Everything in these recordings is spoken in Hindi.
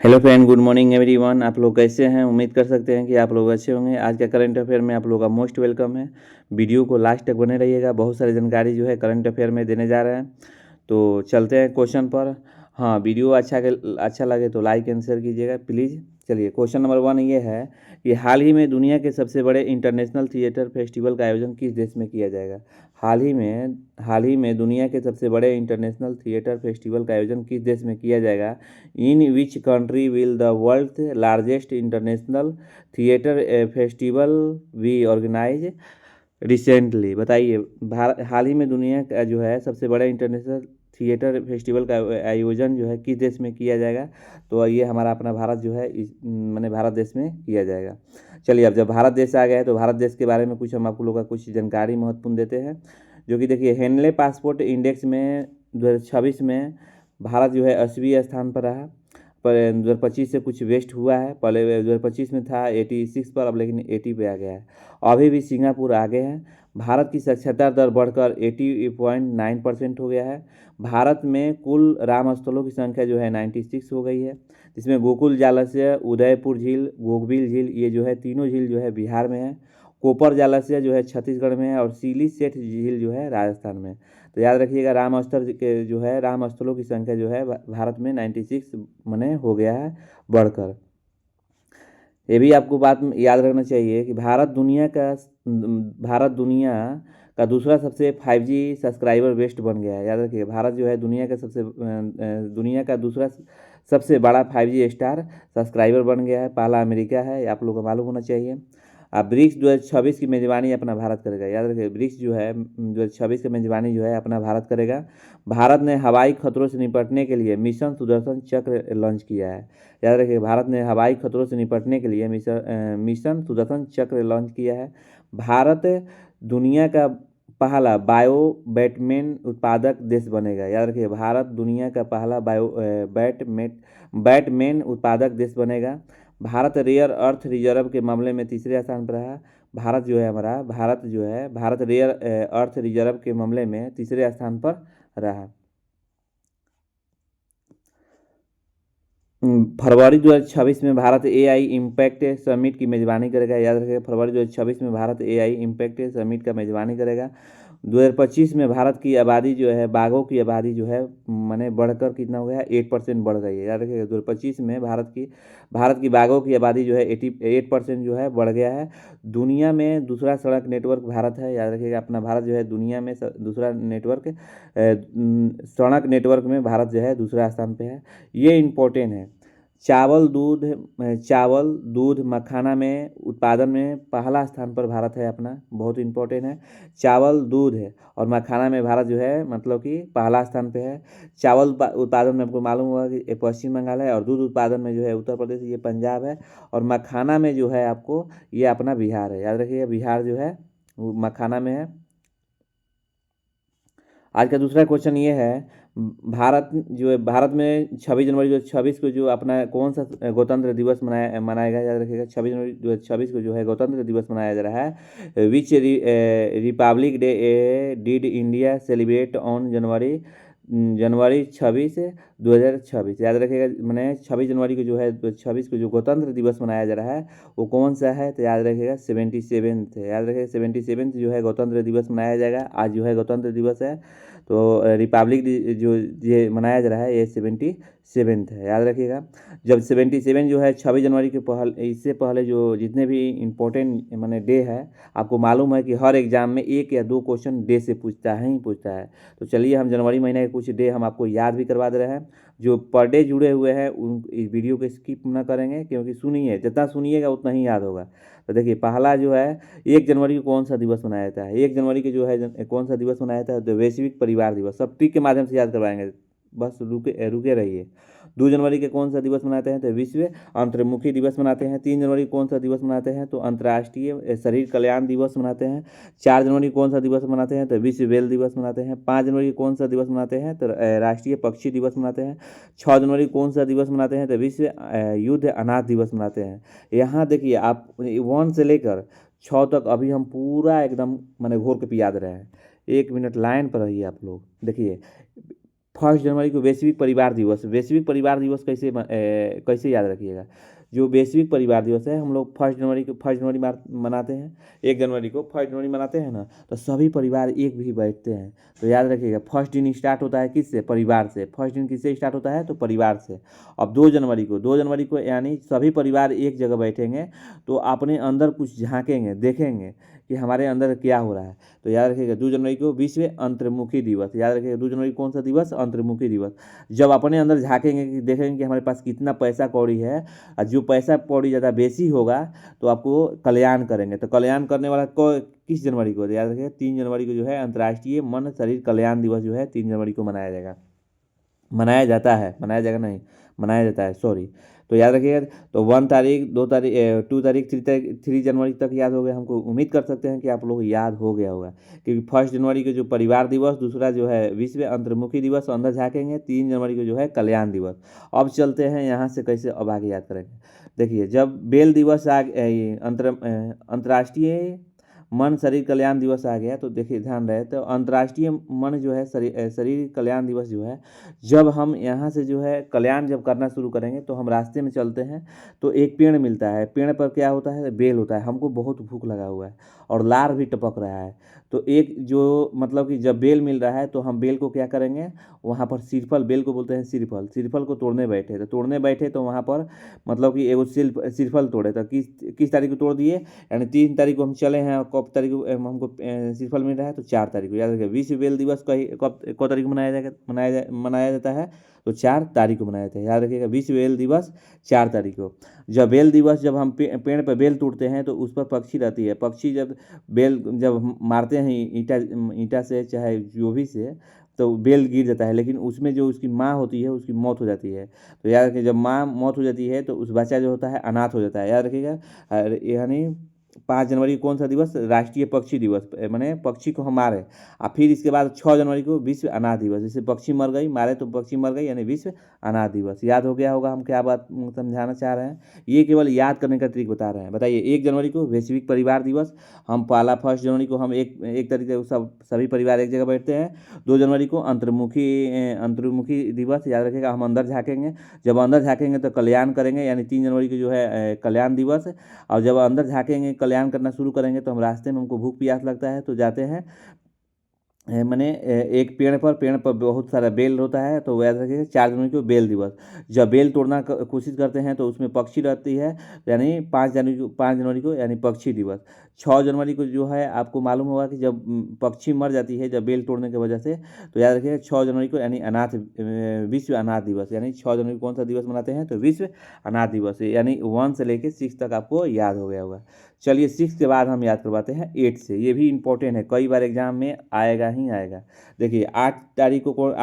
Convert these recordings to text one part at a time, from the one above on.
Hello friend, good morning everyone. आप लोग कैसे हैं? उम्मीद कर सकते हैं कि आप लोग अच्छे होंगे। आज का करंट अफेयर में आप लोगों का मोस्ट वेलकम है। वीडियो को लास्ट तक बने रहिएगा, बहुत सारी जानकारी जो है करंट अफेयर में देने जा रहे हैं। तो चलते हैं क्वेश्चन पर। हाँ, वीडियो अच्छा लगे तो लाइक एंड शेयर कीजिएगा प्लीज़। चलिए, क्वेश्चन नंबर 1 ये है कि हाल ही में दुनिया के सबसे बड़े इंटरनेशनल थिएटर फेस्टिवल का आयोजन किस देश में किया जाएगा? हाल ही में दुनिया के सबसे बड़े इंटरनेशनल थिएटर फेस्टिवल का आयोजन किस देश में किया जाएगा? In which country will the world largest international theatre festival be organise recently? बताइए, हाल ही में दुनिया का जो है सबसे बड़ा इंटरनेशनल थिएटर फेस्टिवल का आयोजन जो है किस देश में किया जाएगा? तो ये हमारा अपना भारत जो है इस माने भारत देश में किया जाएगा। चलिए, अब जब भारत देश आ गया है तो भारत देश के बारे में कुछ हम आप लोगों का कुछ जानकारी महत्वपूर्ण देते हैं। जो कि देखिए, हेनले पासपोर्ट इंडेक्स में 2026 में भारत जो है 80वें स्थान पर रहा। पर 2025 से कुछ वेस्ट हुआ है। पहले 2025 में था 86 पर, अब लेकिन 80 पे आ गया है। अभी भी सिंगापुर आगे है। भारत की साक्षरता दर बढ़कर 80.9% हो गया है। भारत में कुल राम स्थलों की संख्या जो है 96 हो गई है, जिसमें गोकुल जालस्य, उदयपुर झील, गोगबिल झील, ये जो है तीनों झील जो है बिहार में है। कोपर जालस्य जो है छत्तीसगढ़ में है, और सीली सेठ झील जो है राजस्थान में। तो याद रखिएगा, राम स्थल के जो है राम स्थलों की संख्या जो है भारत में 96 मने हो गया है बढ़कर। ये भी आपको बात याद रखना चाहिए कि भारत दुनिया का दूसरा सबसे 5G सब्सक्राइबर बेस्ट बन गया है। याद रखिए, भारत जो है दुनिया का दूसरा सबसे बड़ा 5G स्टार सब्सक्राइबर बन गया है। पहला अमेरिका है, ये आप लोगों को मालूम होना चाहिए। अब ब्रिक्स 2026 की मेजबानी अपना भारत करेगा। याद रखिए, ब्रिक्स जो है 2026 की मेजबानी जो है अपना भारत करेगा। भारत ने हवाई खतरों से निपटने के लिए मिशन सुदर्शन चक्र लॉन्च किया है। याद रखिए, भारत ने हवाई खतरों से निपटने के लिए मिशन सुदर्शन चक्र लॉन्च किया है। भारत दुनिया का पहला बायो बैटमैन उत्पादक देश बनेगा। याद रखिए, भारत दुनिया का पहला बैटमैन उत्पादक देश बनेगा। भारत रेयर अर्थ रिजर्व के मामले में तीसरे स्थान पर रहा। भारत रेयर अर्थ रिजर्व के मामले में तीसरे स्थान पर रहा। फरवरी 2026 में भारत एआई इम्पैक्ट समिट की मेज़बानी करेगा। याद रखिएगा, फरवरी 2026 में भारत एआई इम्पैक्ट समिट का मेज़बानी करेगा। 2025 में भारत की आबादी जो है, बाघों की आबादी जो है माने बढ़कर कितना हो गया है? 8% बढ़ गई है। याद रखिएगा, 2025 में भारत की बाघों की आबादी जो है 88% जो है बढ़ गया है। दुनिया में दूसरा सड़क नेटवर्क भारत है। याद रखिएगा, अपना भारत जो है दुनिया में दूसरा सड़क नेटवर्क में भारत जो है दूसरा स्थान पे है। ये इम्पोर्टेंट है। चावल दूध मखाना में उत्पादन में पहला स्थान पर भारत है अपना, बहुत इंपॉर्टेंट है। चावल दूध है और मखाना में भारत जो है मतलब कि पहला स्थान पे है। चावल उत्पादन में आपको मालूम होगा कि ये पश्चिम बंगाल है, और दूध उत्पादन में जो है उत्तर प्रदेश, ये पंजाब है। और मखाना में जो है आपको ये अपना बिहार है। याद रखिए, बिहार जो है वो मखाना में है। आज का दूसरा क्वेश्चन ये है, भारत में 26 जनवरी 2026 को जो अपना कौन सा गणतंत्र दिवस मनाएगा? याद रखिएगा, 26 जनवरी 2026 को जो है गणतंत्र दिवस मनाया जा रहा है। Which republic day did India celebrate on January 26 2026? याद रखिएगा, मैंने 26 जनवरी को जो है 2026 को जो गणतंत्र दिवस मनाया जा रहा है वो कौन सा है? तो याद रखिएगा 77th है। याद रखिएगा, 77th जो है गणतंत्र दिवस मनाया जाएगा। आज जो है गणतंत्र दिवस है, तो रिपब्लिक जो ये मनाया जा रहा है ये 77th है। याद रखिएगा, जब 77 जो है 26 जनवरी के इससे पहले जो जितने भी इम्पोर्टेंट मैंने डे है, आपको मालूम है कि हर एग्जाम में 1 या 2 क्वेश्चन डे से पूछता है ही पूछता है। तो चलिए, हम जनवरी महीने के कुछ डे हम आपको याद भी करवा दे रहे हैं। जो पर डे जुड़े हुए हैं उन इस वीडियो को स्किप ना करेंगे, क्योंकि सुनिए, जितना सुनिएगा उतना ही याद होगा। तो देखिए, पहला जो है 1 जनवरी को कौन सा दिवस मनाया जाता है? 1 जनवरी को जो है कौन सा दिवस मनाया जाता है? तो वैश्विक परिवार दिवस। सब ट्रिक के माध्यम से याद करवाएंगे, बस रुके रुके रहिए। 2 जनवरी के कौन सा दिवस मनाते हैं? तो विश्व अंतर्मुखी दिवस मनाते हैं। 3 जनवरी को कौन सा दिवस मनाते हैं? तो अंतर्राष्ट्रीय शरीर कल्याण दिवस मनाते हैं। 4 जनवरी को कौन सा दिवस मनाते हैं? तो विश्व बेल दिवस मनाते हैं। 5 जनवरी को कौन सा दिवस मनाते हैं? तो राष्ट्रीय पक्षी दिवस मनाते हैं। 6 जनवरी को कौन सा दिवस मनाते हैं? तो विश्व युद्ध अनाथ दिवस मनाते हैं। यहाँ देखिए, आप 1 से लेकर 6 तक अभी हम पूरा एकदम मैंने घोर के पिया दे रहे हैं। 1 मिनट लाइन पर रहिए आप लोग। देखिए, 1 जनवरी को वैश्विक परिवार दिवस। वैश्विक परिवार दिवस कैसे याद रखिएगा। जो वैश्विक परिवार दिवस है हम लोग 1 जनवरी मनाते हैं। 1 जनवरी को 1 जनवरी मनाते हैं ना, तो सभी परिवार एक भी बैठते हैं। तो याद रखिएगा, फर्स्ट दिन स्टार्ट होता है किससे? परिवार से। फर्स्ट दिन किससे स्टार्ट होता है? तो परिवार से। अब 2 जनवरी को यानी सभी परिवार एक जगह बैठेंगे, तो अपने अंदर कुछ झांकेंगे, देखेंगे कि हमारे अंदर क्या हो रहा है। तो याद रखिएगा 2 जनवरी को विश्व अंतर्मुखी दिवस। याद रखिएगा 2 जनवरी कौन सा दिवस? अंतर्मुखी दिवस। जब अपने अंदर झांकेंगे कि देखेंगे कि हमारे पास कितना पैसा कौड़ी है, और जो पैसा कौड़ी ज़्यादा बेसी होगा तो आपको कल्याण करेंगे। तो कल्याण करने वाला किस जनवरी को? याद रखिएगा 3 जनवरी को जो है अंतर्राष्ट्रीय मन शरीर कल्याण दिवस जो है 3 जनवरी को मनाया जाएगा। मनाया जाता है, मनाया जाएगा नहीं, मनाया जाता है, सॉरी। तो याद रखिएगा, तो 1 तारीख, 2 तारीख, 2 तारीख, 3 जनवरी तक याद हो गया हमको। उम्मीद कर सकते हैं कि आप लोग याद हो गया होगा, क्योंकि 1 जनवरी को जो परिवार दिवस, दूसरा जो है विश्व अंतर्मुखी दिवस अंदर झाँकेंगे, 3 जनवरी को जो है कल्याण दिवस। अब चलते हैं यहाँ से कैसे अब आगे याद करेंगे। देखिए, जब बेल दिवस अंतर्राष्ट्रीय मन शरीर कल्याण दिवस आ गया, तो देखिए ध्यान रहे, तो अंतर्राष्ट्रीय मन जो है शरीर कल्याण दिवस जो है, जब हम यहाँ से जो है कल्याण जब करना शुरू करेंगे, तो हम रास्ते में चलते हैं तो एक पेड़ मिलता है। पेड़ पर क्या होता है? बेल होता है। हमको बहुत भूख लगा हुआ है और लार भी टपक रहा है। तो एक जो मतलब कि जब बेल मिल रहा है तो हम बेल को क्या करेंगे, वहाँ पर सिरफल, बेल को बोलते हैं सिरफल, सिरफल को तोड़ने बैठे तो वहाँ पर मतलब कि एगो सिरफल तोड़े। तो किस तारीख को तोड़ दिए? यानी 3 तारीख को हम चले हैं, और कब तारीख को हमको सिरफल मिल रहा है? तो 4 तारीख को। याद रखिए, विश्व बेल दिवस कब तारीख को मनाया जाता है? तो 4 तारीख को मनाया जाता है। याद रखिएगा, विश्व बेल दिवस 4 तारीख को। जब बेल दिवस, जब हम पेड़ पर बेल तोड़ते हैं तो उस पर पक्षी रहती है। पक्षी जब बेल जब मारते हैं ईंटा से, चाहे जो भी से, तो बेल गिर जाता है, लेकिन उसमें जो उसकी माँ होती है उसकी मौत हो जाती है। तो याद रखिए, जब माँ मौत हो जाती है तो उस बच्चा जो होता है अनाथ हो जाता है। याद रखिएगा, यानी 5 जनवरी कौन सा दिवस? राष्ट्रीय पक्षी दिवस, मैंने पक्षी को हम मारे। और फिर इसके बाद 6 जनवरी को विश्व अनाथ दिवस। जैसे पक्षी मर गई, मारे तो पक्षी मर गई, यानी विश्व अनाथ दिवस। याद हो गया होगा हम क्या बात समझाना चाह रहे हैं। ये केवल याद करने का तरीका बता रहे हैं। बताइए, 1 जनवरी को वैश्विक परिवार दिवस, हम पहला 1 जनवरी को हम एक तरीके से सभी परिवार एक जगह बैठते हैं। 2 जनवरी को अंतर्मुखी दिवस। याद रखिएगा, हम अंदर झाँकेंगे। जब अंदर झाँकेंगे तो कल्याण करेंगे, यानी 3 जनवरी को जो है कल्याण दिवस। और जब अंदर झाँकेंगे, कल्याण करना शुरू करेंगे, तो हम रास्ते में हमको भूख प्यास लगता है तो जाते हैं मैंने एक पेड़ पर बहुत सारा बेल होता है, तो याद रखिए 4 जनवरी को बेल दिवस। जब बेल तोड़ना कोशिश करते हैं तो उसमें पक्षी रहती है, यानी 5 जनवरी को यानी पक्षी दिवस। 6 जनवरी को जो है आपको मालूम होगा कि जब पक्षी मर जाती है जब बेल तोड़ने की वजह से, तो याद रखिए 6 जनवरी को यानी विश्व अनाथ दिवस। यानी 6 जनवरी को कौन सा दिवस मनाते हैं? तो विश्व अनाथ दिवस। यानी 1 से लेकर 6 तक आपको याद हो गया होगा। चलिए, 6 के बाद हम याद करवाते हैं 8 से। ये भी इंपॉर्टेंट है, कई बार एग्जाम में आएगा ही आएगा। देखिए, 8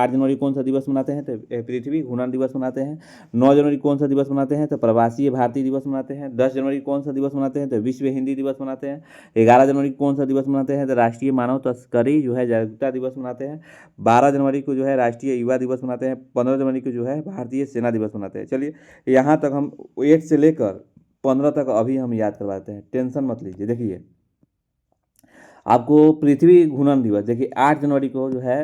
जनवरी कौन सा दिवस मनाते हैं? तो पृथ्वी घूर्णन दिवस मनाते हैं। 9 जनवरी कौन सा दिवस मनाते हैं? तो प्रवासी भारतीय दिवस मनाते हैं। 10 जनवरी कौन सा दिवस मनाते हैं? तो विश्व हिंदी दिवस मनाते हैं। 11 जनवरी कौन सा दिवस मनाते हैं? तो राष्ट्रीय मानव तस्करी जो है जागरूकता दिवस मनाते हैं। 12 जनवरी को जो है राष्ट्रीय युवा दिवस मनाते हैं। 15 जनवरी को जो है भारतीय सेना दिवस मनाते हैं। चलिए, यहाँ तक हम 8 से लेकर 15 तक अभी हम याद करवाते हैं, टेंशन मत लीजिए। देखिए, आपको पृथ्वी घूर्णन दिवस, देखिए 8 जनवरी को जो है,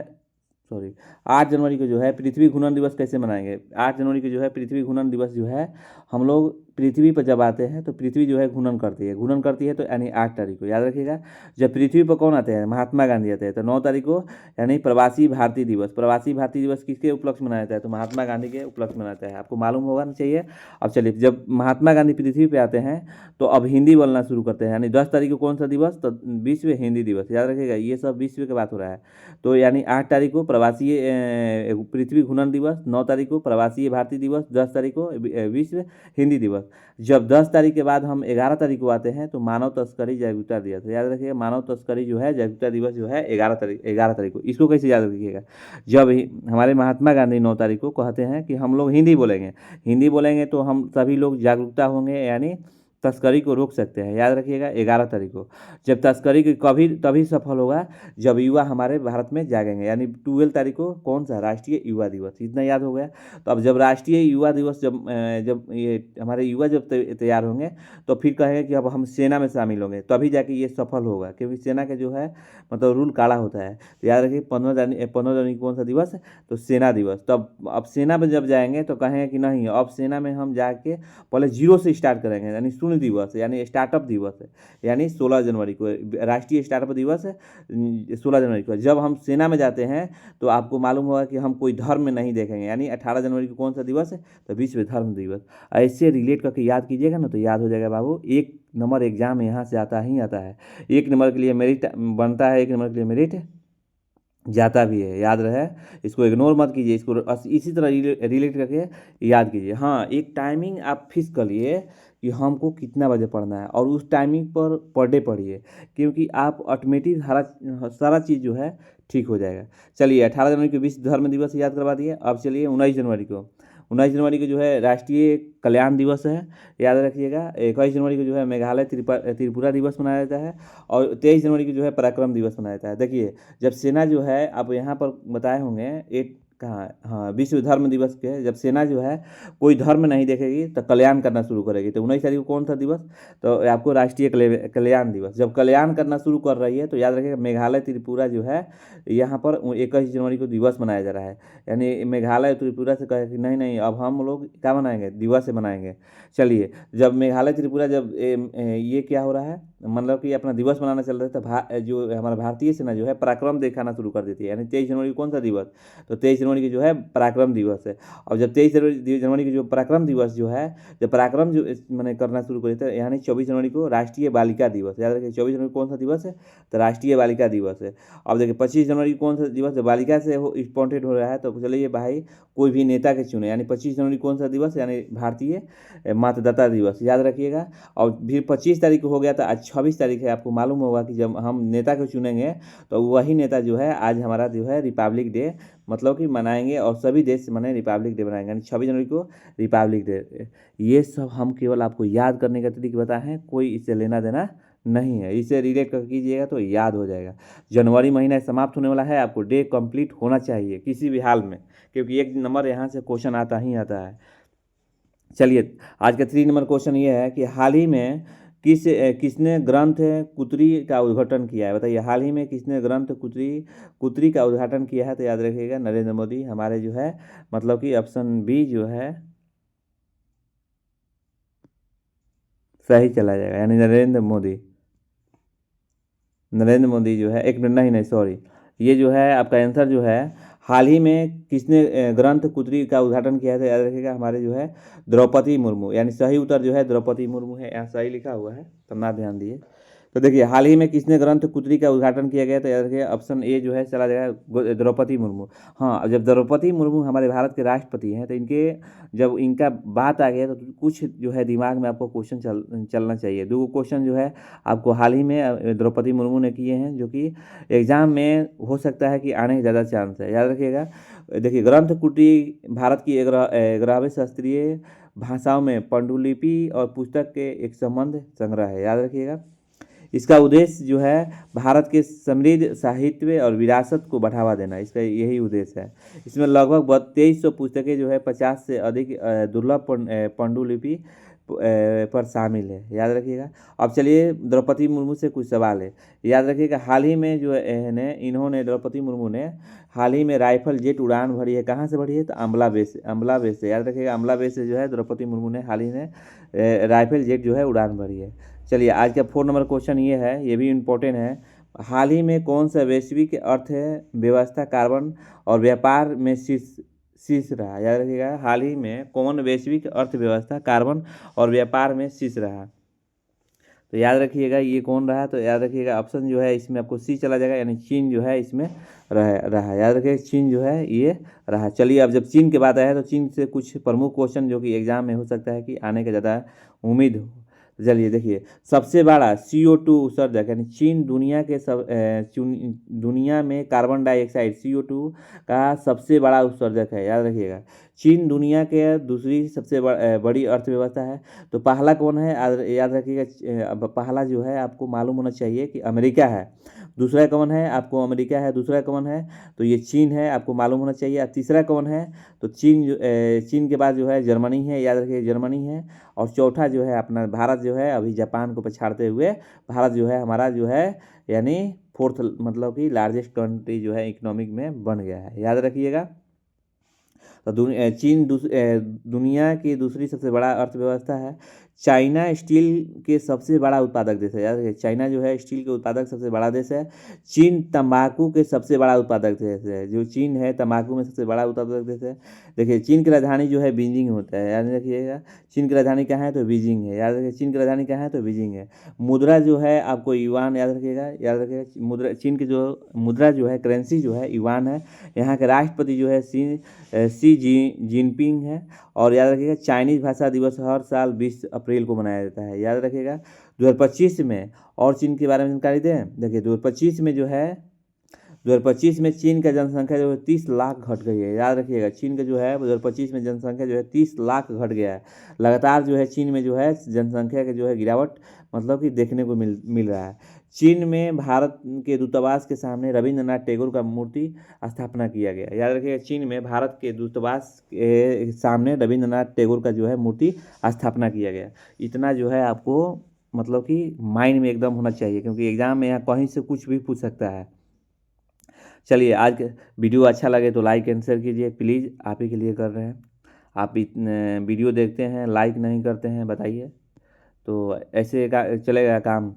सॉरी, 8 जनवरी को जो है पृथ्वी घूर्णन दिवस कैसे मनाएंगे? 8 जनवरी को जो है पृथ्वी घूर्णन दिवस जो है, हम लोग पृथ्वी पर जब आते हैं तो पृथ्वी जो है घूर्णन करती है तो यानी 8 तारीख को। याद रखिएगा, जब पृथ्वी पर कौन आते हैं? महात्मा गांधी आते हैं। तो 9 तारीख को यानी प्रवासी भारतीय दिवस। प्रवासी भारतीय दिवस किसके उपलक्ष्य मनाया जाता है? तो महात्मा गांधी के उपलक्ष्य मनाया जाता है। आपको मालूम होगा ना चाहिए। अब चलिए, जब महात्मा गांधी पृथ्वी पर आते हैं तो अब हिंदी बोलना शुरू करते हैं। यानी 10 तारीख को कौन सा दिवस? तो विश्व हिंदी दिवस। याद रखिएगा, ये सब विश्व की बात हो रहा है। तो यानी 8 तारीख को प्रवासी पृथ्वी घूर्णन दिवस, 9 तारीख को प्रवासी भारतीय दिवस, 10 तारीख को विश्व हिंदी दिवस। जब 10 तारीख के बाद हम 11 तारीख को आते हैं तो मानव तस्करी जागरूकता दिवस। याद रखिएगा, मानव तस्करी जो है जागरूकता दिवस जो है 11 तारीख को। इसको कैसे याद रखिएगा? जब हमारे महात्मा गांधी 9 तारीख को कहते हैं कि हम लोग हिंदी बोलेंगे तो हम सभी लोग जागरूकता होंगे, यानी तस्करी को रोक सकते हैं, याद रखिएगा 11 तारीख को। जब तस्करी की कभी तभी सफल होगा जब युवा हमारे भारत में जागेंगे, यानी 12 तारीख को कौन सा राष्ट्रीय युवा दिवस, इतना याद हो गया। तो अब जब राष्ट्रीय युवा दिवस जब ये हमारे युवा जब तैयार होंगे तो फिर कहेंगे कि अब हम सेना में शामिल होंगे, तभी जाके ये सफल होगा, क्योंकि सेना के जो है मतलब रूल काला होता है। तो याद रखिए 15 जनवरी कौन सा दिवस है, तो सेना दिवस। तो अब सेना में जब जाएंगे तो कहेंगे कि नहीं, अब सेना में हम जाके पहले जीरो से स्टार्ट करेंगे, यानी शून्य दिवस, यानी स्टार्टअप दिवस है, यानी 16 जनवरी को राष्ट्रीय स्टार्टअप दिवस है। 16 जनवरी को जब हम सेना में जाते हैं तो आपको मालूम होगा कि हम कोई धर्म में नहीं देखेंगे, यानी 18 जनवरी को कौन सा दिवस है, तो विश्व धर्म दिवस। ऐसे रिलेट करके याद कीजिएगा ना तो याद हो जाएगा बाबू। 1 नंबर एग्जाम यहाँ से आता ही आता है, 1 नंबर के लिए मेरिट बनता है, 1 नंबर के लिए मेरिट जाता भी है, याद रहे। इसको इग्नोर मत कीजिए, इसको इसी तरह रिलेट करके याद कीजिए। हाँ, एक टाइमिंग आप फिक्स कर लिए कि हमको कितना बजे पढ़ना है, और उस टाइमिंग पर डे पढ़िए, क्योंकि आप ऑटोमेटिक सारा चीज़ जो है ठीक हो जाएगा। चलिए 18 जनवरी को विश्व धर्म दिवस याद करवा दिए। अब चलिए 19 जनवरी को जो है राष्ट्रीय कल्याण दिवस है, याद रखिएगा। 21 जनवरी को जो है मेघालय त्रिपुरा दिवस मनाया जाता है, और 23 जनवरी को जो है पराक्रम दिवस मनाया जाता है। देखिए जब सेना जो है, आप यहाँ पर बताए होंगे एक कहाँ, हाँ विश्व धर्म दिवस के, जब सेना जो है कोई धर्म नहीं देखेगी तो कल्याण करना शुरू करेगी। तो 19 तारीख को कौन सा दिवस, तो आपको राष्ट्रीय कल्याण दिवस। जब कल्याण करना शुरू कर रही है तो याद रखिएगा मेघालय त्रिपुरा जो है यहाँ पर 21 जनवरी को दिवस मनाया जा रहा है, यानी मेघालय त्रिपुरा से कहे कि नहीं नहीं अब हम लोग क्या मनाएंगे, दिवस से मनाएंगे। चलिए जब मेघालय त्रिपुरा जब ये क्या हो रहा है, मतलब कि अपना दिवस मनाना चल रहा है, तो जो हमारा भारतीय सेना जो है पराक्रम दिखाना शुरू कर देती है, यानी 23 जनवरी को कौन सा दिवस, तो 23 जनवरी की जो है पराक्रम दिवस है। और जब 23 जनवरी की जो पराक्रम दिवस जो है, जब पराक्रम जो मैंने करना शुरू कर देता है, यानी 24 जनवरी को राष्ट्रीय बालिका दिवस, याद रखिए 24 जनवरी कौन सा दिवस है, तो राष्ट्रीय बालिका दिवस है। अब देखिए 25 जनवरी कौन सा दिवस है, बालिका से इम्पोर्टेंट हो रहा है, तो चलिए भाई कोई भी नेता के चुने, यानी 25 जनवरी कौन सा दिवस, यानी भारतीय मतदाता दिवस, याद रखिएगा। और फिर 25 तारीख को हो गया, तो आज 26 तारीख है। आपको मालूम होगा कि जब हम नेता को चुनेंगे तो वही नेता जो है आज हमारा जो है रिपब्लिक डे मतलब कि मनाएंगे, और सभी देश मनाए रिपब्लिक डे मनाएंगे, यानी 26 जनवरी को रिपब्लिक डे। ये सब हम केवल आपको याद करने का तरीका बताए हैं, कोई इससे लेना देना नहीं है, इसे रिलेट कर कीजिएगा तो याद हो जाएगा। जनवरी महीना समाप्त होने वाला है, आपको डे कंप्लीट होना चाहिए किसी भी हाल में, क्योंकि 1 नंबर यहाँ से क्वेश्चन आता ही आता है। चलिए आज का 3 नंबर क्वेश्चन ये है कि हाल ही में किसने ग्रंथ कुतरी का उद्घाटन किया है, बताइए। हाल ही में किसने ग्रंथ कुतरी का उद्घाटन किया है, तो याद रखिएगा नरेंद्र मोदी हमारे जो है, मतलब कि ऑप्शन बी जो है सही चला जाएगा, यानी नरेंद्र मोदी जो है, एक मिनट, नहीं नहीं सॉरी, ये जो है आपका आंसर जो है, हाल ही में किसने ग्रंथ कुतरी का उद्घाटन किया था, याद रखिएगा हमारे जो है द्रौपदी मुर्मू, यानी सही उत्तर जो है द्रौपदी मुर्मू है, यहाँ सही लिखा हुआ है, तो ना ध्यान दिए। तो देखिए हाल ही में किसने ग्रंथ कुतरी का उद्घाटन किया गया, तो याद रखिए ऑप्शन ए जो है चला जाएगा द्रौपदी मुर्मू। हाँ, जब द्रौपदी मुर्मू हमारे भारत के राष्ट्रपति हैं, तो जब इनका बात आ गया तो कुछ जो है दिमाग में आपको क्वेश्चन चलना चाहिए। 2 क्वेश्चन जो है आपको हाल ही में द्रौपदी मुर्मू ने किए हैं, जो कि एग्जाम में हो सकता है कि आने का ज़्यादा चांस है, याद रखिएगा। देखिए ग्रंथ कुटी भारत की 11वें शास्त्रीय भाषाओं में पांडुलिपि और पुस्तक के एक संबंध संग्रह है, याद रखिएगा। इसका उद्देश्य जो है भारत के समृद्ध साहित्य और विरासत को बढ़ावा देना, इसका यही उद्देश्य है। इसमें लगभग 2300 पुस्तकें जो है 50 से अधिक दुर्लभ पांडुलिपि पर शामिल है, याद रखिएगा। अब चलिए द्रौपदी मुर्मू से कुछ सवाल है, याद रखिएगा। हाल ही में जो है इन्होंने द्रौपदी मुर्मू ने हाल ही में राइफल जेट उड़ान भरी है, कहाँ से भरी है, तो अम्बला बेस से, याद रखिएगा अम्बला बेस से जो है द्रौपदी मुर्मू ने हाल ही में राइफल जेट जो है उड़ान भरी है। चलिए आज का 4 नंबर क्वेश्चन ये है, ये भी इम्पोर्टेंट है। हाल ही में कौन सा वैश्विक अर्थव्यवस्था कार्बन और व्यापार में शीर्ष रहा, याद रखिएगा। हाल ही में कौन वैश्विक अर्थव्यवस्था कार्बन और व्यापार में शीर्ष रहा, तो याद रखिएगा ये कौन रहा, तो याद रखिएगा ऑप्शन जो है इसमें आपको सी चला जाएगा, यानी चीन जो है इसमें रहा, याद रखिएगा चीन जो है ये रहा। चलिए अब जब चीन के बात आया है तो चीन से कुछ प्रमुख क्वेश्चन जो कि एग्जाम में हो सकता है कि आने का ज़्यादा उम्मीद हो, चलिए देखिए, सबसे बड़ा CO2 उत्सर्जक यानी चीन दुनिया में कार्बन डाइऑक्साइड CO2 का सबसे बड़ा उत्सर्जक है, याद रखिएगा। चीन दुनिया के दूसरी सबसे बड़ी अर्थव्यवस्था है। तो पहला कौन है, याद रखिएगा। पहला जो है आपको मालूम होना चाहिए कि अमेरिका है। दूसरा कौन है, आपको अमेरिका है। दूसरा कौन है, तो ये चीन है, आपको मालूम होना चाहिए। तीसरा कौन है, तो चीन के बाद जो है जर्मनी है, याद रखिए जर्मनी है। और चौथा जो है अपना भारत जो है, अभी जापान को पछाड़ते हुए भारत जो है हमारा जो है यानी फोर्थ मतलब कि लार्जेस्ट कंट्री जो है इकोनॉमिक में बन गया है, याद रखिएगा। तो दुनिया की दूसरी सबसे बड़ा अर्थव्यवस्था है। चाइना स्टील के सबसे बड़ा उत्पादक देश है, याद रखिए चाइना जो है स्टील के उत्पादक सबसे बड़ा देश है। चीन तंबाकू के सबसे बड़ा उत्पादक देश है, जो चीन है तंबाकू में सबसे बड़ा उत्पादक देश है। देखिए चीन की राजधानी जो है बीजिंग होता है, याद रखिएगा। चीन की राजधानी कहाँ है, तो बीजिंग है, याद रखिए चीन की राजधानी कहाँ है, तो बीजिंग है। मुद्रा जो है आपको युआन, याद रखिएगा, याद रखिएगा। मुद्रा चीन की जो मुद्रा जो है करेंसी जो है युआन है। यहाँ के राष्ट्रपति जो है सी जिनपिंग है। और याद रखिएगा चाइनीज़ भाषा दिवस हर साल 20 अप्रैल को मनाया जाता है, याद रखिएगा। 2025 में और चीन के बारे में जानकारी दें। देखिए 2025 में जो है 2025 में चीन का जनसंख्या जो है 30 लाख घट गई है, याद रखिएगा। चीन का जो है 2025 में जनसंख्या जो है 30 लाख घट गया है। लगातार जो है चीन में जो है जनसंख्या के जो है गिरावट मतलब कि देखने को मिल रहा है। चीन में भारत के दूतावास के सामने रविंद्रनाथ टैगोर का मूर्ति स्थापना किया गया, याद रखिएगा। चीन में भारत के दूतावास के सामने रविंद्रनाथ टैगोर का जो है मूर्ति स्थापना किया गया। इतना जो है आपको मतलब कि माइंड में एकदम होना चाहिए, क्योंकि एग्जाम में यहाँ कहीं से कुछ भी पूछ सकता है। चलिए आज का वीडियो अच्छा लगे तो लाइक एंड शेयर कीजिए प्लीज़, आप ही के लिए कर रहे हैं। आप वीडियो देखते हैं लाइक नहीं करते हैं, बताइए, तो ऐसे चलेगा काम।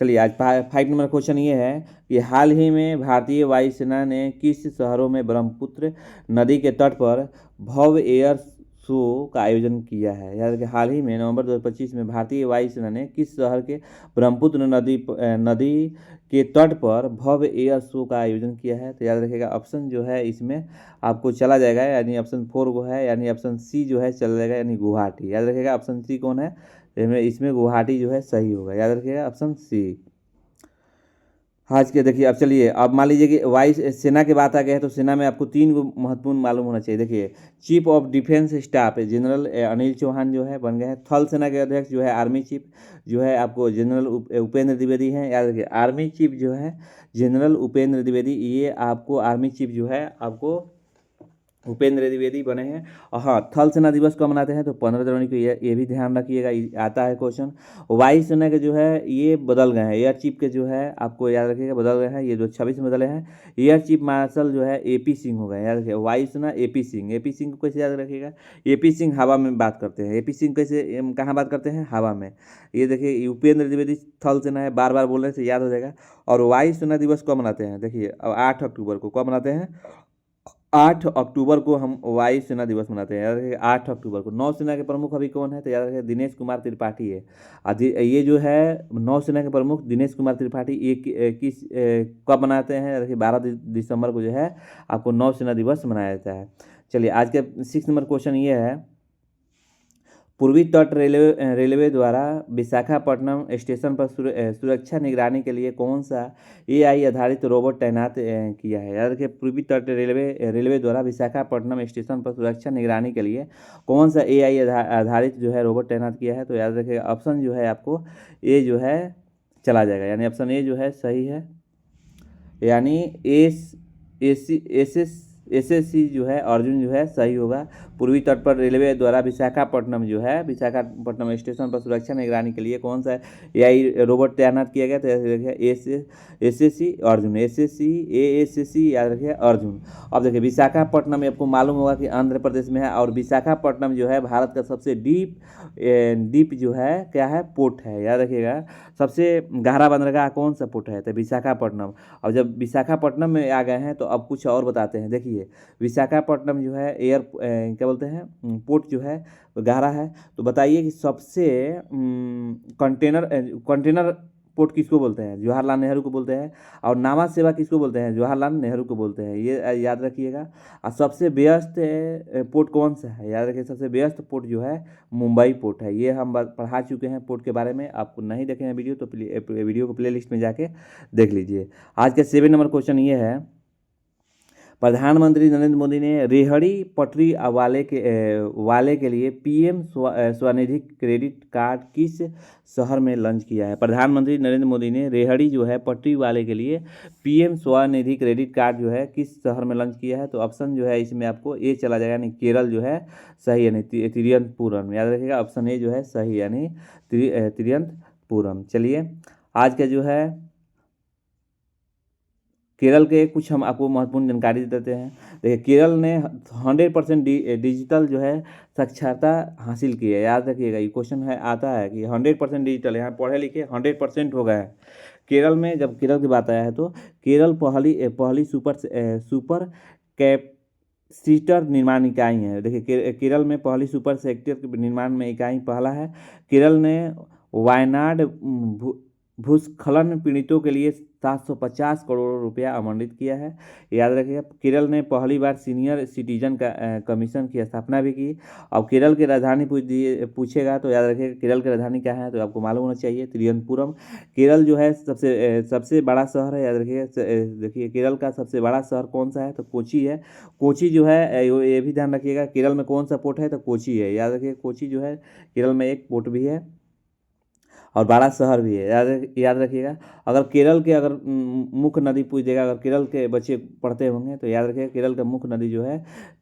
चलिए आज 5 नंबर क्वेश्चन ये है कि हाल ही में भारतीय वायुसेना ने किस शहरों में ब्रह्मपुत्र नदी के तट पर भव्य एयर शो का आयोजन किया है, याद रखिए। हाल ही में नवंबर 2025 में भारतीय वायुसेना ने किस शहर के ब्रह्मपुत्र नदी के तट पर भव्य एयर शो का आयोजन किया है, तो याद रखिएगा ऑप्शन जो है इसमें आपको चला जाएगा, यानी ऑप्शन 4 को है, यानी ऑप्शन सी जो है चला जाएगा, यानी गुवाहाटी। याद रखिएगा ऑप्शन सी कौन है, इसमें गुवाहाटी जो है सही होगा, याद रखिएगा ऑप्शन सी। आज के देखिए अब चलिए, अब मान लीजिए कि वायु सेना की बात आ गया है, तो सेना में आपको 3 महत्वपूर्ण मालूम होना चाहिए। देखिए chief of defence staff general Anil Chauhan जो है बन गए हैं। थल सेना के अध्यक्ष जो है आर्मी चीफ जो है आपको जनरल उपेंद्र द्विवेदी हैं, याद रखिए। आर्मी चीफ जो है जनरल उपेंद्र द्विवेदी, ये आपको आर्मी चीफ जो है आपको उपेंद्र द्विवेदी बने हैं। और हाँ, थल सेना दिवस कब मनाते हैं, तो 15 जनवरी को, ये भी ध्यान रखिएगा, आता है क्वेश्चन। वायुसेना के जो है ये बदल गए हैं, एयर चीफ के जो है आपको याद रखिएगा बदल गए हैं, ये 2026 में बदले हैं। एयर चीफ मार्शल जो है AP सिंह हो गए, याद रखिएगा। वायुसेना AP सिंह, AP सिंह को कैसे याद रखिएगा, AP सिंह हवा में बात करते हैं। AP सिंह कैसे कहाँ बात करते हैं, हवा में। ये देखिए उपेंद्र द्विवेदी थल सेना है, बार बार बोलने से याद हो जाएगा। और वायुसेना दिवस कब मनाते हैं, देखिए अब 8 अक्टूबर को कब मनाते हैं, 8 अक्टूबर को हम वायु सेना दिवस मनाते हैं, याद रखिए 8 अक्टूबर को। नौसेना के प्रमुख अभी कौन है, तो याद रखिए दिनेश कुमार त्रिपाठी है। ये जो है नौसेना के प्रमुख दिनेश कुमार त्रिपाठी, ये कब मनाते हैं, देखिए 12 दिसंबर को जो है आपको नौसेना दिवस मनाया जाता है। चलिए आज के 6 नंबर क्वेश्चन ये है, पूर्वी तट रेलवे द्वारा विशाखापट्टनम स्टेशन पर सुरक्षा निगरानी के लिए कौन सा AI आधारित रोबोट तैनात किया है, याद रखिए। पूर्वी तट रेलवे द्वारा विशाखापट्टनम स्टेशन पर सुरक्षा निगरानी के लिए कौन सा AI आधारित जो है रोबोट तैनात किया है, तो याद रखिए ऑप्शन जो है आपको ए जो है चला जाएगा, यानी ऑप्शन ए जो है सही है, यानी SSC जो है अर्जुन जो है सही होगा। पूर्वी तट पर रेलवे द्वारा विशाखापट्टनम विशाखापट्टनम स्टेशन पर सुरक्षा निगरानी के लिए कौन सा AI रोबोट तैनात किया गया, तो SSC अर्जुन, ASSC याद रखिए अर्जुन। अब देखिए विशाखापट्टनम में आपको मालूम होगा कि आंध्र प्रदेश में है, और विशाखापट्टनम जो है भारत का सबसे डीप जो है क्या है, पोर्ट है, याद रखिएगा। सबसे गहरा बंदरगाह कौन सा पोर्ट है, तो विशाखापट्टनम। और जब विशाखापट्टनम में आ गए हैं तो अब कुछ और बताते हैं। देखिए विशाखापट्टनम जो है क्या बोलते हैं पोर्ट जो है गहरा है, तो बताइए कि सबसे कंटेनर पोर्ट किसको बोलते हैं? जवाहरलाल नेहरू को बोलते हैं। और नामा सेवा किसको बोलते हैं? जवाहरलाल नेहरू को बोलते हैं, ये याद रखिएगा। और सबसे व्यस्त पोर्ट कौन सा है? याद रखिए, सबसे व्यस्त पोर्ट जो है मुंबई पोर्ट है। ये हम पढ़ा चुके हैं पोर्ट के बारे में। आपको नहीं देखे हैं वीडियो तो वीडियो को प्ले लिस्ट में जाके देख लीजिए। आज का 7 नंबर क्वेश्चन ये है, प्रधानमंत्री नरेंद्र मोदी ने रेहड़ी पटरी वाले के लिए पीएम स्वनिधि क्रेडिट कार्ड किस शहर में लॉन्च किया है? प्रधानमंत्री नरेंद्र मोदी ने रेहड़ी जो है पटरी वाले के लिए पीएम स्वनिधि क्रेडिट कार्ड जो है किस शहर में लॉन्च किया है? तो ऑप्शन जो है इसमें आपको ए चला जाएगा, यानी केरल जो है सही, यानी तिरुवनंतपुरम। याद रखिएगा, ऑप्शन ए जो है सही, यानी तिरुवनंतपुरम। चलिए, आज का जो है केरल के कुछ हम आपको महत्वपूर्ण जानकारी देते हैं। देखिए, केरल ने 100% डिजिटल जो है साक्षरता हासिल की है। याद रखिएगा, ये क्वेश्चन है आता है कि 100% डिजिटल, यहाँ पढ़े लिखे 100% हो गए हैं केरल में। जब केरल की बात आया है तो केरल पहली सुपर कैपेसिटर निर्माण इकाई है। देखिए, केरल में पहली सुपर सेक्टर निर्माण में इकाई पहला है। केरल ने वायनाड भूस्खलन पीड़ितों के लिए 750 करोड़ रुपया आवंटित किया है। याद रखिएगा, केरल ने पहली बार सीनियर सिटीजन कमीशन की स्थापना भी की। और केरल की राजधानी पूछेगा तो याद रखिएगा, केरल की राजधानी क्या है तो आपको मालूम होना चाहिए, तिरुवनंतपुरम। केरल जो है सबसे बड़ा शहर है। याद रखिएगा, देखिए केरल का सबसे बड़ा शहर कौन सा है तो कोची है। कोची जो है ये भी ध्यान रखिएगा, केरल में कौन सा पोर्ट है तो कोची है। याद रखिए, कोची जो है केरल में एक पोर्ट भी है और बड़ा शहर भी है। याद रखिएगा, अगर केरल के मुख्य नदी पूछ देगा, अगर केरल के बच्चे पढ़ते होंगे तो याद रखिएगा, केरल का मुख्य नदी जो है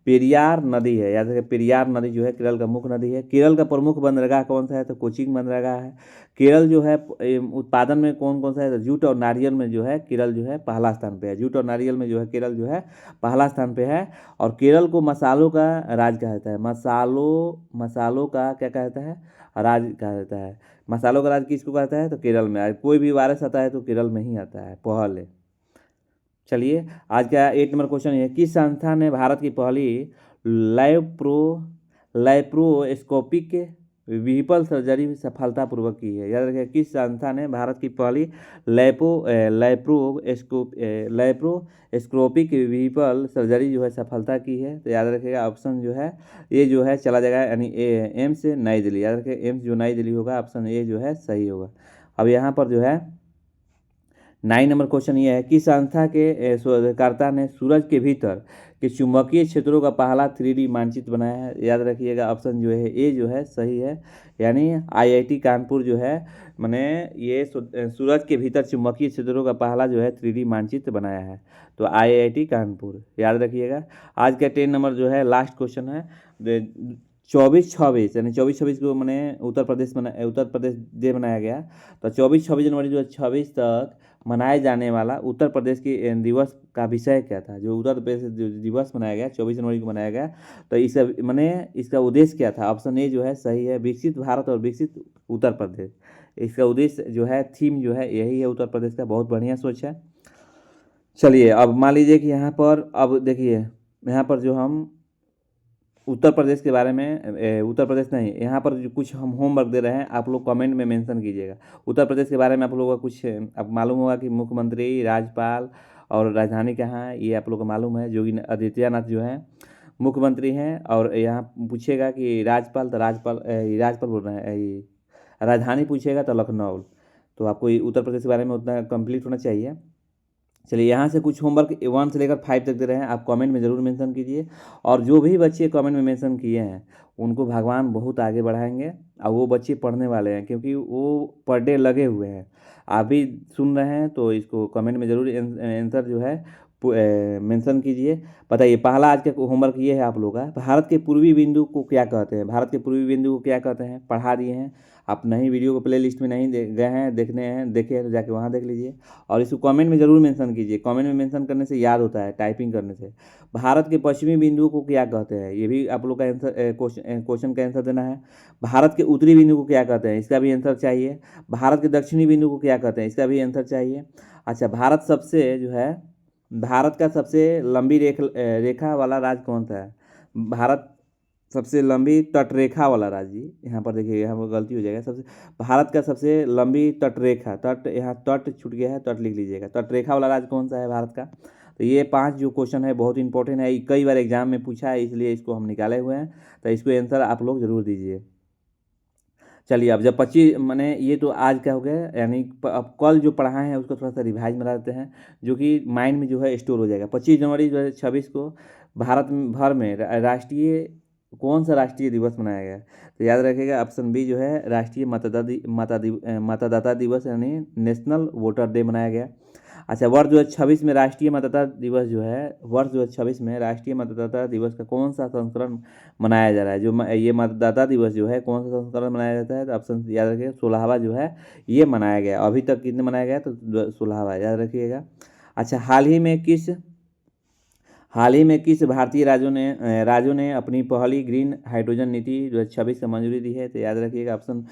पेरियार नदी है। याद रखिए, पेरियार नदी जो है केरल का मुख्य नदी है। केरल का प्रमुख बंदरगाह कौन सा है तो कोचीन बंदरगाह है। केरल जो है उत्पादन में कौन कौन सा है तो जूट और नारियल में जो है केरल जो है पहला स्थान पे है। जूट और नारियल में जो है केरल जो है पहला स्थान पे है। और केरल को मसालों का राज कहा जाता है। मसालों का क्या कहता है? राज कहा जाता है। मसालों का राज किसको कहता है तो केरल में। कोई भी वायरस आता है तो केरल में ही आता है पहले। चलिए, आज का 8 नंबर क्वेश्चन है, किस संस्था ने भारत की पहली लैप्रोस्कोपिक व्हीपल सर्जरी सफलतापूर्वक की है? याद रखिए, किस संस्था ने भारत की पहली लैप्रोस्कोपिक व्हीपल सर्जरी जो है सफलता की है? तो याद रखिएगा, ऑप्शन जो है ये जो है चला जाएगा, यानी एम्स नई दिल्ली। याद रखिए, एम्स जो नई दिल्ली होगा, ऑप्शन ए जो है सही होगा। अब यहाँ पर जो है 9 नंबर क्वेश्चन ये है, किस संस्था के शोधकर्ता ने सूरज के भीतर के चुंबकीय क्षेत्रों का पहला 3D मानचित्र बनाया है? याद रखिएगा, ऑप्शन जो है ए जो है सही है, यानी IIT कानपुर जो है मैंने ये सूरज के भीतर चुंबकीय क्षेत्रों का पहला जो है 3D मानचित्र बनाया है, तो IIT कानपुर। याद रखिएगा, आज का 10 नंबर जो है लास्ट क्वेश्चन है। 24-26 यानी 24-26 को मैंने उत्तर प्रदेश डे मनाया गया। तो 24-26 जनवरी 2026 तक मनाए जाने वाला उत्तर प्रदेश के दिवस का विषय क्या था? जो उत्तर प्रदेश जो दिवस मनाया गया 24 जनवरी को मनाया गया, तो इसका उद्देश्य क्या था? ऑप्शन ए जो है सही है, विकसित भारत और विकसित उत्तर प्रदेश। इसका उद्देश्य जो है, थीम जो है यही है उत्तर प्रदेश का। बहुत बढ़िया सोच है। चलिए, अब मान लीजिए कि यहाँ पर अब देखिए, यहाँ पर जो हम उत्तर प्रदेश के बारे में उत्तर प्रदेश नहीं, यहाँ पर जो कुछ हम होमवर्क दे रहे हैं, आप लोग कमेंट में मेंशन कीजिएगा। उत्तर प्रदेश के बारे में आप लोगों का कुछ अब मालूम होगा कि मुख्यमंत्री, राज्यपाल और राजधानी कहाँ है, ये आप लोगों को मालूम है। योगी आदित्यनाथ जो है मुख्यमंत्री हैं। और यहाँ पूछेगा कि राज्यपाल, तो राज्यपाल बोल रहे हैं, ये राजधानी पूछेगा तो लखनऊ। तो आपको उत्तर प्रदेश के बारे में उतना कंप्लीट होना चाहिए। चलिए, यहाँ से कुछ होमवर्क 1 से लेकर 5 तक दे रहे हैं, आप कमेंट में ज़रूर मेंशन कीजिए। और जो भी बच्चे कमेंट में मेंशन किए हैं उनको भगवान बहुत आगे बढ़ाएंगे। और वो बच्चे पढ़ने वाले हैं, क्योंकि वो पर डे लगे हुए हैं। आप भी सुन रहे हैं तो इसको कमेंट में ज़रूर आंसर जो है मेंशन कीजिए। बताइए, पहला आज का होमवर्क ये है आप लोग का, भारत के पूर्वी बिंदु को क्या कहते हैं? भारत के पूर्वी बिंदु को क्या कहते हैं पढ़ा दिए हैं। आप नहीं वीडियो को प्ले लिस्ट में नहीं गए हैं, देखे हैं तो जाके वहाँ देख लीजिए। और इसको कमेंट में ज़रूर मेंशन कीजिए। कमेंट में मेंशन करने से याद होता है, टाइपिंग करने से। भारत के पश्चिमी बिंदु को क्या कहते हैं? ये भी आप लोग का आंसर क्वेश्चन का आंसर देना है। भारत के उत्तरी बिंदु को क्या कहते हैं? इसका भी आंसर चाहिए। भारत के दक्षिणी बिंदु को क्या कहते हैं? इसका भी आंसर चाहिए। अच्छा, भारत का सबसे लंबी रेखा वाला राज्य कौन सा है? भारत सबसे लंबी तटरेखा वाला राज्य, यहाँ पर देखिए यहाँ पर गलती हो जाएगा, सबसे भारत का सबसे लंबी तटरेखा, तट यहाँ तट छूट गया है, तट लिख लीजिएगा। तटरेखा वाला राज्य कौन सा है भारत का? तो ये 5 जो क्वेश्चन है बहुत इंपॉर्टेंट है, कई बार एग्जाम में पूछा है, इसलिए इसको हम निकाले हुए हैं। तो इसको आंसर आप लोग जरूर दीजिए। चलिए अब जब 25 मैंने ये तो आज का हो गया, यानी अब कल जो पढ़ाए हैं उसको थोड़ा सा रिवाइज में देते हैं, जो कि माइंड में जो है स्टोर हो जाएगा। 25 जनवरी 2026 को भारत भर में राष्ट्रीय कौन सा राष्ट्रीय दिवस मनाया गया? तो याद रखिएगा ऑप्शन बी जो है राष्ट्रीय मतदाता दिवस यानी नेशनल वोटर डे मनाया गया। अच्छा, वर्ष 2026 में राष्ट्रीय मतदाता दिवस जो है, वर्ष 2026 में राष्ट्रीय मतदाता दिवस का कौन सा संस्करण मनाया जा रहा है? जो ये मतदाता दिवस जो है कौन सा संस्करण मनाया जाता है? तो ऑप्शन याद रखिएगा 16वां जो है ये मनाया गया। अभी तक कितने मनाया गया? तो 16वां याद रखिएगा। अच्छा, हाल ही में किस भारतीय राज्यों ने अपनी पहली ग्रीन हाइड्रोजन नीति 2026 को मंजूरी दी है? तो याद रखिएगा ऑप्शन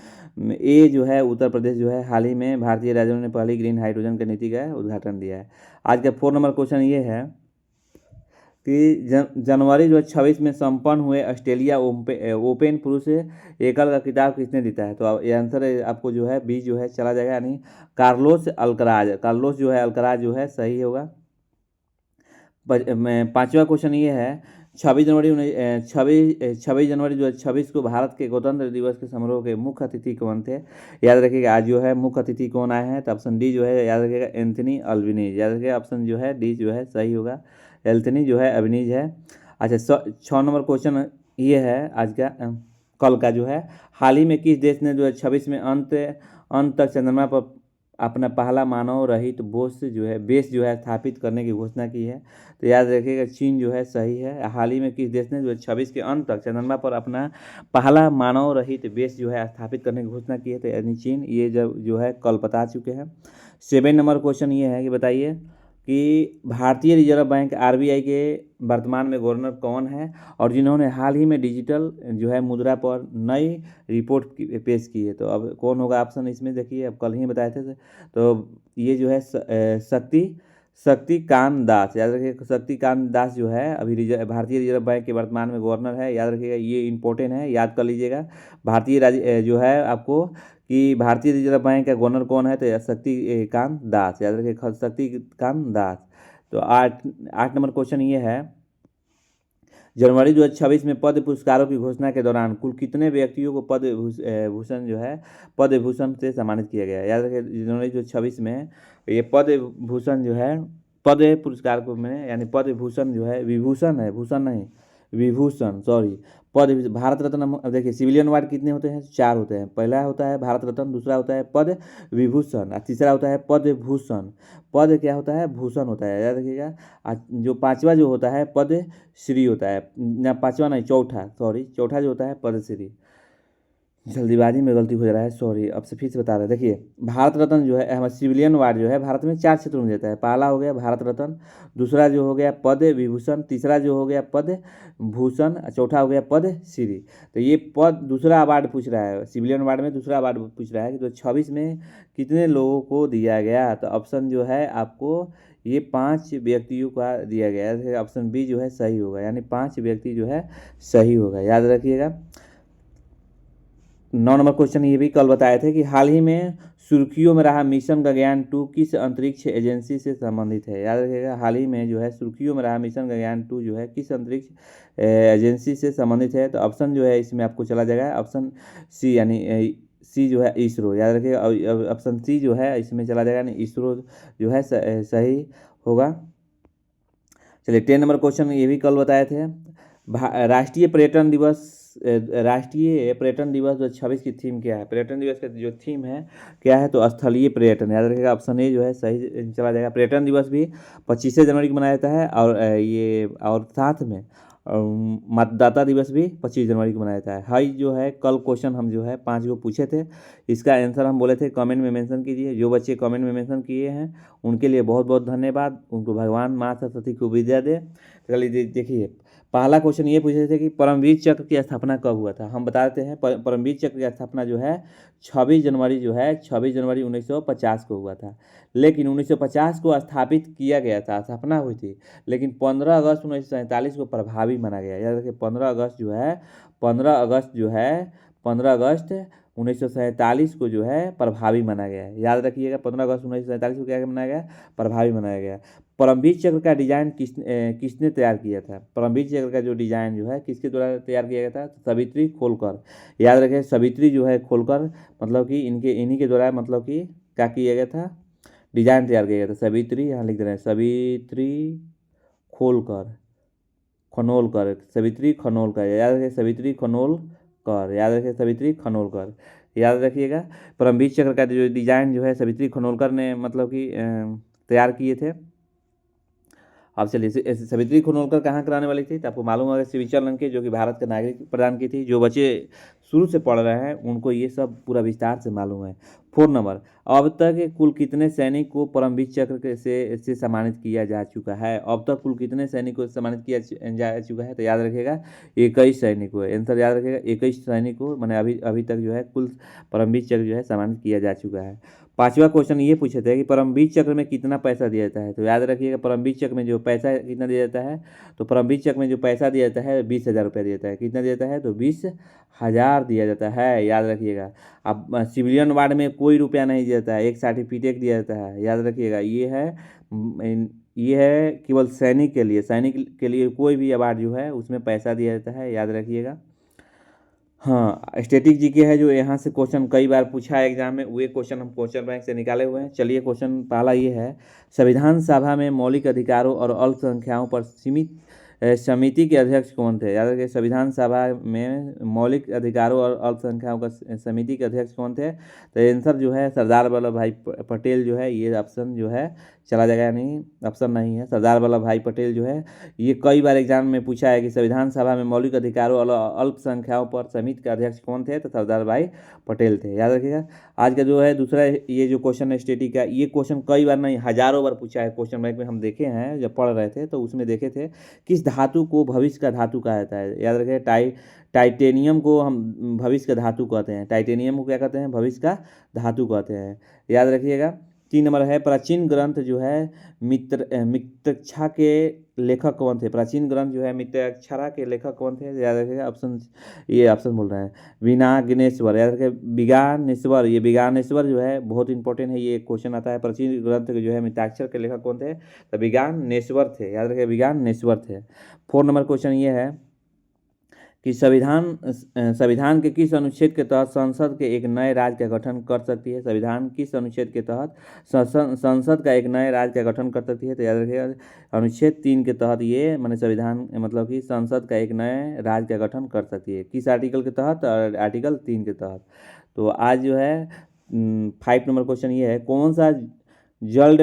ए जो है उत्तर प्रदेश जो है हाल ही में भारतीय राज्यों ने पहली ग्रीन हाइड्रोजन की नीति का उद्घाटन दिया है। आज का 4 नंबर क्वेश्चन ये है कि जनवरी 2026 में संपन्न हुए ऑस्ट्रेलिया ओपन पुरुष एकल का खिताब किसने जीता है? तो ये आंसर आपको जो है बी जो है चला जाएगा, यानी कार्लोस जो है अल्कराज जो है सही होगा। 5वां क्वेश्चन ये है 26 जनवरी 2026 को भारत के गणतंत्र दिवस के समारोह के मुख्य अतिथि कौन थे? याद रखिएगा आज जो है मुख्य अतिथि कौन आए हैं? तो ऑप्शन डी जो है याद रखिएगा एंथनी अल्बनीज। याद रखिएगा ऑप्शन जो है डी जो है सही होगा, एंथनी जो है अल्बनीज है। अच्छा, 6 नंबर क्वेश्चन ये है आज का कल का जो है, हाल ही में किस देश ने 2026 में अंत तक चंद्रमा पर अपना पहला मानव रहित बेस जो है स्थापित करने की घोषणा की है? तो याद रखिएगा चीन जो है सही है। हाल ही में किस देश ने 2026 के अंत तक चंद्रमा पर अपना पहला मानव रहित बेस जो है स्थापित करने की घोषणा की है? तो यानी चीन। ये जो है कल बता चुके हैं। 7 नंबर क्वेश्चन ये है कि बताइए कि भारतीय रिजर्व बैंक आरबीआई के वर्तमान में गवर्नर कौन है और जिन्होंने हाल ही में डिजिटल जो है मुद्रा पर नई रिपोर्ट पेश की है? तो अब कौन होगा ऑप्शन इसमें देखिए, अब कल ही बताए थे। तो ये जो है शक्तिकांत दास। याद रखिए शक्तिकांत दास जो है अभी भारतीय रिजर्व बैंक के वर्तमान में गवर्नर है। याद रखिएगा ये इंपॉर्टेंट है, याद कर लीजिएगा। जो है आपको कि भारतीय रिजर्व बैंक का गवर्नर कौन है? तो शक्तिकांत दास। याद रखिए शक्तिकांत दास। तो 8 नंबर क्वेश्चन ये है जनवरी 2026 में पद्म पुरस्कारों की घोषणा के दौरान कुल कितने व्यक्तियों को पद्म भूषण से सम्मानित किया गया? याद रखिए जनवरी 2026 में ये पद्म भूषण जो है पद्म पुरस्कार को में यानी पद्म भूषण जो है विभूषण है, भूषण नहीं विभूषण, सॉरी पद्म। भारत रत्न देखिए सिविलियन अवार्ड कितने होते हैं? 4 होते हैं। पहला होता है भारत रत्न, दूसरा होता है पद्म विभूषण और तीसरा होता है पद्म भूषण। पद क्या होता है? भूषण होता है। याद रखिएगा। जो 5वां जो होता है पद्म श्री होता है ना, 5वां नहीं चौथा जो होता है पद्म श्री। जल्दीबाजी में गलती हो जा रहा है, सॉरी। अब से फिर से बता रहे हैं। देखिए भारत रत्न जो है हमारा सिविलियन अवार्ड जो है भारत में 4 क्षेत्रों में देता है। पहला हो गया भारत रत्न, दूसरा जो हो गया पद्म विभूषण, तीसरा जो हो गया पद्म भूषण, चौथा हो गया पद्म श्री। तो ये दूसरा अवार्ड पूछ रहा है, सिविलियन अवार्ड में दूसरा अवार्ड पूछ रहा है कि 2026 में कितने लोगों को दिया गया? तो ऑप्शन जो है आपको ये 5 व्यक्तियों का दिया गया है। ऑप्शन बी जो है सही होगा, यानी 5 व्यक्ति जो है सही होगा। याद रखिएगा। 9 नंबर क्वेश्चन ये भी कल बताए थे कि हाल ही में सुर्खियों में रहा मिशन गगनयान 2 किस अंतरिक्ष एजेंसी से संबंधित है? याद रखिएगा हाल ही में जो है सुर्खियों में रहा मिशन गगनयान 2 जो है किस अंतरिक्ष एजेंसी से संबंधित है? तो ऑप्शन जो है इसमें आपको चला जाएगा ऑप्शन सी, यानी सी जो है इसरो। याद रखिएगा ऑप्शन सी जो है इसमें चला जाएगा, यानी इसरो जो है सही होगा। चलिए 10 नंबर क्वेश्चन ये भी कल बताए थे। राष्ट्रीय पर्यटन दिवस 2026 की थीम क्या है? पर्यटन दिवस का जो थीम है क्या है? तो स्थलीय पर्यटन। याद रखिएगा ऑप्शन ए जो है सही चला जाएगा। पर्यटन दिवस भी 25 जनवरी को मनाया जाता है और साथ में मतदाता दिवस भी 25 जनवरी को मनाया जाता है। हाई जो है कल क्वेश्चन हम जो है 5 को पूछे थे, इसका आंसर हम बोले थे कमेंट में मेंशन कीजिए। जो बच्चे कमेंट में मेंशन किए हैं उनके लिए बहुत बहुत धन्यवाद। उनको भगवान माँ सरस्वती को विद्या दे। चलिए देखिए पहला क्वेश्चन ये पूछे थे कि परमवीर चक्र की स्थापना कब हुआ था। हम बता देते हैं परमवीर चक्र की स्थापना जो है 26 जनवरी जो है 26 जनवरी 1950 को हुआ था। लेकिन 1950 को स्थापित किया गया था, स्थापना हुई थी, लेकिन 15 अगस्त 1947 को प्रभावी माना गया। याद रखिए 15 अगस्त जो है 1947 को जो है प्रभावी माना गया है। याद रखिएगा 15 अगस्त 1947 को क्या मनाया गया, प्रभावी मनाया गया। परमवीर चक्र का डिजाइन किसने तैयार किया था। परमवीर चक्र का जो डिजाइन जो है किसके द्वारा तैयार किया गया था, सावित्री खोलकर। याद रखें सावित्री जो है खोलकर, मतलब कि इन्हीं के द्वारा मतलब कि क्या किया गया था, डिजाइन तैयार किया गया था। सावित्री यहाँ लिख दे रहे हैं, सावित्री खोलकर, खनोलकर, सावित्री खनोलकर। याद रखें सावित्री खनोलकर, याद रखें सावित्री खनोलकर, याद रखिएगा। परमवीर चक्र का जो डिजाइन जो है सावित्री खनोलकर ने मतलब कि तैयार किए थे। अब चलिए सावित्री खनोलकर कहाँ कराने वाली थी, तो आपको मालूम होगा स्विट्जरलैंड के, जो कि भारत का नागरिक प्रदान की थी। जो बच्चे शुरू से पढ़ रहे हैं उनको ये सब पूरा विस्तार से मालूम है। 4 नंबर, अब तक कुल कितने सैनिक को परमवीर चक्र से सम्मानित किया जा चुका है। अब तक कुल कितने सैनिक को सम्मानित किया जा चुका है, तो याद रखिएगा 21 सैनिक को। आंसर याद रखिएगा 21 सैनिक को, मैंने अभी तक जो है कुल परमवीर चक्र जो है सम्मानित किया जा चुका है। 5वां क्वेश्चन ये पूछे थे कि परमवीर चक्र में कितना पैसा दिया जाता है। तो याद रखिएगा परमवीर चक्र में जो पैसा कितना दिया जाता है, तो परमवीर चक्र में जो पैसा दिया जाता है 20,000 रुपया दिया जाता है। कितना दिया जाता है, तो 20,000 दिया जाता है। याद रखिएगा। अब सिविलियन वार्ड में कोई रुपया नहीं दिया जाता है, एक सर्टिफिकेट दिया जाता है। याद रखिएगा ये है केवल सैनिक के लिए, सैनिक के लिए कोई भी अवार्ड जो है उसमें पैसा दिया जाता है। याद रखिएगा। हाँ, स्टैटिक जीके है जो यहाँ से क्वेश्चन कई बार पूछा है एग्जाम में, वो क्वेश्चन हम क्वेश्चन बैंक से निकाले हुए हैं। चलिए क्वेश्चन पहला ये है, संविधान सभा में मौलिक अधिकारों और अल्पसंख्याओं पर सीमित समिति के अध्यक्ष कौन थे। याद रखिए संविधान सभा में मौलिक अधिकारों और अल्पसंख्याओं का समिति के अध्यक्ष कौन थे, तो आंसर जो है सरदार वल्लभ भाई पटेल जो है। ये ऑप्शन जो है चला जाएगा, नहीं ऑप्शन नहीं है, सरदार वल्लभ भाई पटेल जो है। ये कई बार एग्जाम में पूछा है कि संविधान सभा में मौलिक अधिकारों और अल्पसंख्याओं पर समिति के अध्यक्ष कौन थे, तो सरदार भाई पटेल थे। याद रखिएगा। आज का जो है दूसरा ये जो क्वेश्चन है स्टैटिक का, ये क्वेश्चन कई बार नहीं हजारों बार पूछा है क्वेश्चन बैंक में। हम देखे हैं जब पढ़ रहे थे तो उसमें देखे थे किस धातु को भविष्य का धातु कहा जाता है। याद रखिए टाइटेनियम को हम भविष्य का धातु कहते हैं। टाइटेनियम को क्या कहते हैं, भविष्य का धातु कहते हैं। याद रखिएगा। 3 नंबर है, प्राचीन ग्रंथ जो है मित्रक्षा के लेखक कौन थे। प्राचीन ग्रंथ जो है मित्रक्षरा के लेखक कौन थे, याद रखिएगा। ये ऑप्शन बोल रहे हैं विज्ञानेश्वर। याद रखिए विज्ञानेश्वर, ये विज्ञानेश्वर जो है बहुत इंपॉर्टेंट है, ये क्वेश्चन आता है। प्राचीन ग्रंथ जो है मित्राक्षर के लेखक कौन थे, तो विज्ञानेश्वर थे। याद रखिए विज्ञानेश्वर थे। 4 नंबर क्वेश्चन ये है कि संविधान के किस अनुच्छेद के तहत संसद के एक नए राज्य का गठन कर सकती है। संविधान किस अनुच्छेद के तहत संसद का एक नए राज्य का गठन कर सकती है, तो याद रखिएगा अनुच्छेद 3 के तहत ये माने संविधान मतलब कि संसद का एक नए राज्य का गठन कर सकती है। किस आर्टिकल के तहत, आर्टिकल 3 के तहत। तो आज जो है 5 नंबर क्वेश्चन ये है, कौन सा जल्द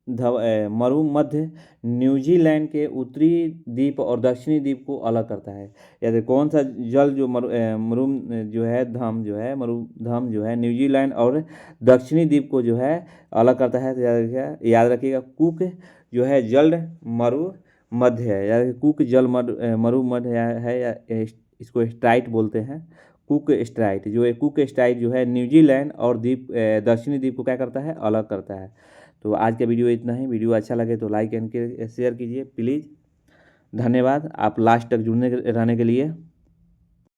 मरुमध्य न्यूजीलैंड के उत्तरी द्वीप और दक्षिणी द्वीप को अलग करता है। यानी कौन सा जल जो मरुधम जो है न्यूजीलैंड और दक्षिणी द्वीप को जो है अलग करता है, तो याद रखिएगा कुक जो है जल मरुमध्य है। यानी कुक जल मरुमध्य है, या इसको स्ट्राइट बोलते हैं, कुक स्ट्राइट। जो है कुक स्ट्राइट जो है न्यूजीलैंड और दक्षिणी द्वीप को क्या करता है, अलग करता है। तो आज का वीडियो इतना ही। वीडियो अच्छा लगे तो लाइक एंड शेयर कीजिए प्लीज़। धन्यवाद आप लास्ट तक जुड़ने रहने के लिए।